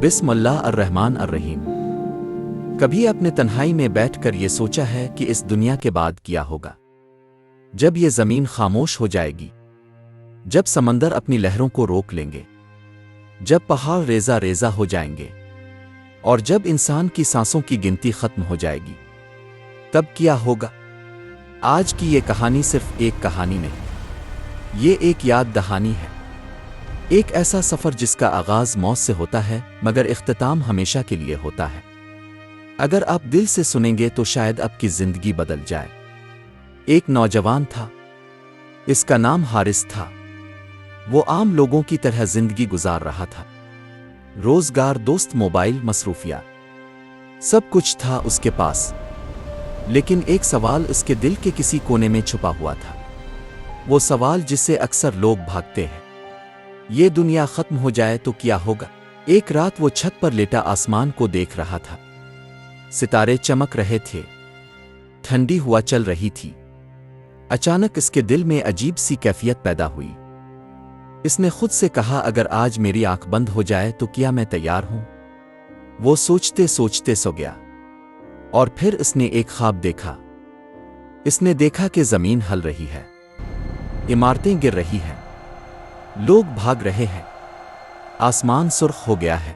بسم اللہ الرحمن الرحیم۔ کبھی اپنے تنہائی میں بیٹھ کر یہ سوچا ہے کہ اس دنیا کے بعد کیا ہوگا؟ جب یہ زمین خاموش ہو جائے گی، جب سمندر اپنی لہروں کو روک لیں گے، جب پہاڑ ریزہ ریزہ ہو جائیں گے، اور جب انسان کی سانسوں کی گنتی ختم ہو جائے گی، تب کیا ہوگا؟ آج کی یہ کہانی صرف ایک کہانی نہیں، یہ ایک یاد دہانی ہے، ایک ایسا سفر جس کا آغاز موت سے ہوتا ہے مگر اختتام ہمیشہ کے لیے ہوتا ہے۔ اگر آپ دل سے سنیں گے تو شاید آپ کی زندگی بدل جائے۔ ایک نوجوان تھا، اس کا نام حارث تھا۔ وہ عام لوگوں کی طرح زندگی گزار رہا تھا، روزگار، دوست، موبائل، مصروفیات، سب کچھ تھا اس کے پاس، لیکن ایک سوال اس کے دل کے کسی کونے میں چھپا ہوا تھا، وہ سوال جس سے اکثر لوگ بھاگتے ہیں، یہ دنیا ختم ہو جائے تو کیا ہوگا؟ ایک رات وہ چھت پر لیٹا آسمان کو دیکھ رہا تھا، ستارے چمک رہے تھے، ٹھنڈی ہوا چل رہی تھی۔ اچانک اس کے دل میں عجیب سی کیفیت پیدا ہوئی۔ اس نے خود سے کہا، اگر آج میری آنکھ بند ہو جائے تو کیا میں تیار ہوں؟ وہ سوچتے سوچتے سو گیا، اور پھر اس نے ایک خواب دیکھا۔ اس نے دیکھا کہ زمین ہل رہی ہے، عمارتیں گر رہی ہیں، لوگ بھاگ رہے ہیں، آسمان سرخ ہو گیا ہے،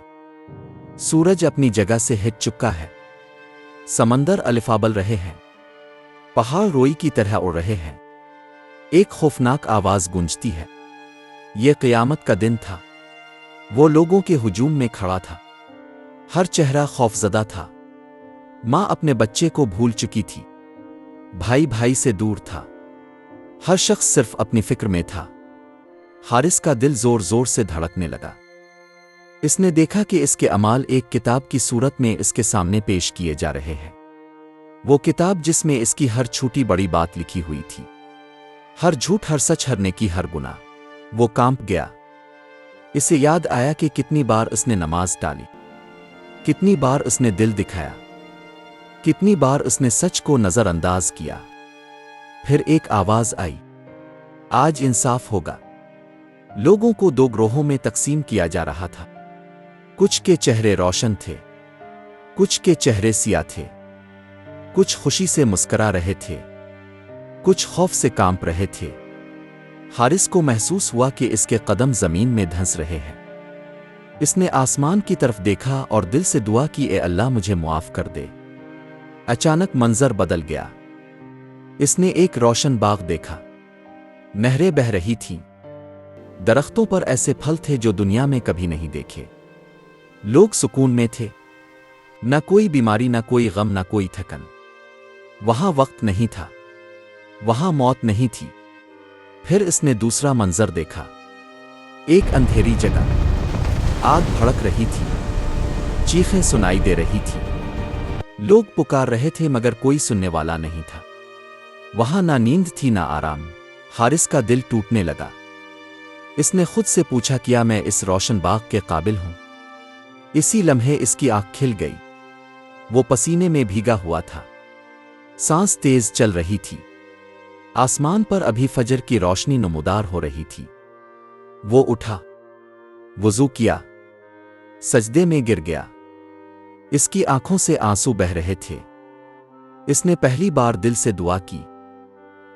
سورج اپنی جگہ سے ہٹ چکا ہے، سمندر الفابل رہے ہیں، پہاڑ روئی کی طرح اڑ رہے ہیں، ایک خوفناک آواز گونجتی ہے۔ یہ قیامت کا دن تھا۔ وہ لوگوں کے ہجوم میں کھڑا تھا، ہر چہرہ خوفزدہ تھا، ماں اپنے بچے کو بھول چکی تھی، بھائی بھائی سے دور تھا، ہر شخص صرف اپنی فکر میں تھا۔ حارث کا دل زور زور سے دھڑکنے لگا۔ اس نے دیکھا کہ اس کے اعمال ایک کتاب کی صورت میں اس کے سامنے پیش کیے جا رہے ہیں، وہ کتاب جس میں اس کی ہر چھوٹی بڑی بات لکھی ہوئی تھی، ہر جھوٹ، ہر سچ، ہر نیکی، ہر گناہ۔ وہ کانپ گیا۔ اسے یاد آیا کہ کتنی بار اس نے نماز ٹالی، کتنی بار اس نے دل دکھایا، کتنی بار اس نے سچ کو نظر انداز کیا۔ پھر ایک آواز آئی، آج انصاف ہوگا۔ لوگوں کو دو گروہوں میں تقسیم کیا جا رہا تھا، کچھ کے چہرے روشن تھے، کچھ کے چہرے سیاہ تھے، کچھ خوشی سے مسکرا رہے تھے، کچھ خوف سے کانپ رہے تھے۔ حارث کو محسوس ہوا کہ اس کے قدم زمین میں دھنس رہے ہیں۔ اس نے آسمان کی طرف دیکھا اور دل سے دعا کی، اے اللہ مجھے معاف کر دے۔ اچانک منظر بدل گیا۔ اس نے ایک روشن باغ دیکھا، نہریں بہہ رہی تھیں، درختوں پر ایسے پھل تھے جو دنیا میں کبھی نہیں دیکھے، لوگ سکون میں تھے، نہ کوئی بیماری، نہ کوئی غم، نہ کوئی تھکن۔ وہاں وقت نہیں تھا، وہاں موت نہیں تھی۔ پھر اس نے دوسرا منظر دیکھا، ایک اندھیری جگہ، آگ بھڑک رہی تھی، چیخیں سنائی دے رہی تھی، لوگ پکار رہے تھے مگر کوئی سننے والا نہیں تھا۔ وہاں نہ نیند تھی نہ آرام۔ حارث کا دل ٹوٹنے لگا۔ اس نے خود سے پوچھا، کیا میں اس روشن باغ کے قابل ہوں؟ اسی لمحے اس کی آنکھ کھل گئی۔ وہ پسینے میں بھیگا ہوا تھا، سانس تیز چل رہی تھی، آسمان پر ابھی فجر کی روشنی نمودار ہو رہی تھی۔ وہ اٹھا، وضو کیا، سجدے میں گر گیا۔ اس کی آنکھوں سے آنسو بہہ رہے تھے۔ اس نے پہلی بار دل سے دعا کی،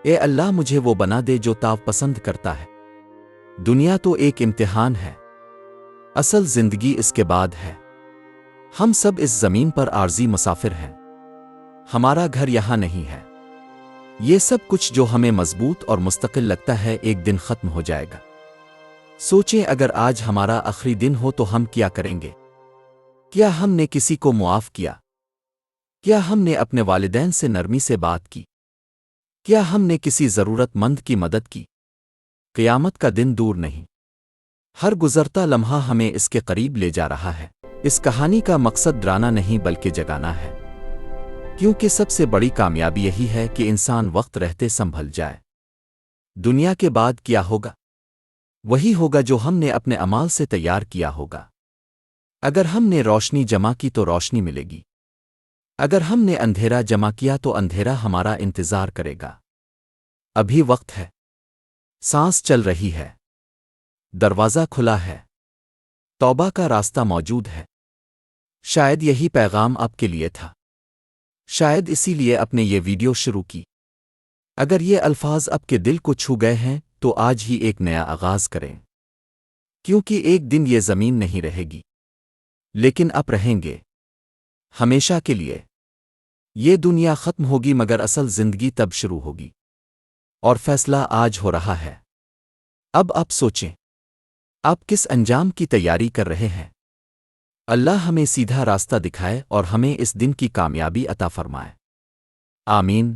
اے اللہ مجھے وہ بنا دے جو تاو پسند کرتا ہے۔ دنیا تو ایک امتحان ہے، اصل زندگی اس کے بعد ہے۔ ہم سب اس زمین پر عارضی مسافر ہیں، ہمارا گھر یہاں نہیں ہے۔ یہ سب کچھ جو ہمیں مضبوط اور مستقل لگتا ہے ایک دن ختم ہو جائے گا۔ سوچیں، اگر آج ہمارا آخری دن ہو تو ہم کیا کریں گے؟ کیا ہم نے کسی کو معاف کیا؟ کیا ہم نے اپنے والدین سے نرمی سے بات کی؟ کیا ہم نے کسی ضرورت مند کی مدد کی؟ قیامت کا دن دور نہیں، ہر گزرتا لمحہ ہمیں اس کے قریب لے جا رہا ہے۔ اس کہانی کا مقصد ڈرانا نہیں بلکہ جگانا ہے، کیونکہ سب سے بڑی کامیابی یہی ہے کہ انسان وقت رہتے سنبھل جائے۔ دنیا کے بعد کیا ہوگا؟ وہی ہوگا جو ہم نے اپنے اعمال سے تیار کیا ہوگا۔ اگر ہم نے روشنی جمع کی تو روشنی ملے گی، اگر ہم نے اندھیرا جمع کیا تو اندھیرا ہمارا انتظار کرے گا۔ ابھی وقت ہے، سانس چل رہی ہے، دروازہ کھلا ہے، توبہ کا راستہ موجود ہے۔ شاید یہی پیغام آپ کے لیے تھا، شاید اسی لیے آپ نے یہ ویڈیو شروع کی۔ اگر یہ الفاظ آپ کے دل کو چھو گئے ہیں تو آج ہی ایک نیا آغاز کریں، کیونکہ ایک دن یہ زمین نہیں رہے گی، لیکن آپ رہیں گے ہمیشہ کے لیے۔ یہ دنیا ختم ہوگی مگر اصل زندگی تب شروع ہوگی، اور فیصلہ آج ہو رہا ہے۔ اب آپ سوچیں، آپ کس انجام کی تیاری کر رہے ہیں؟ اللہ ہمیں سیدھا راستہ دکھائے اور ہمیں اس دن کی کامیابی عطا فرمائے۔ آمین۔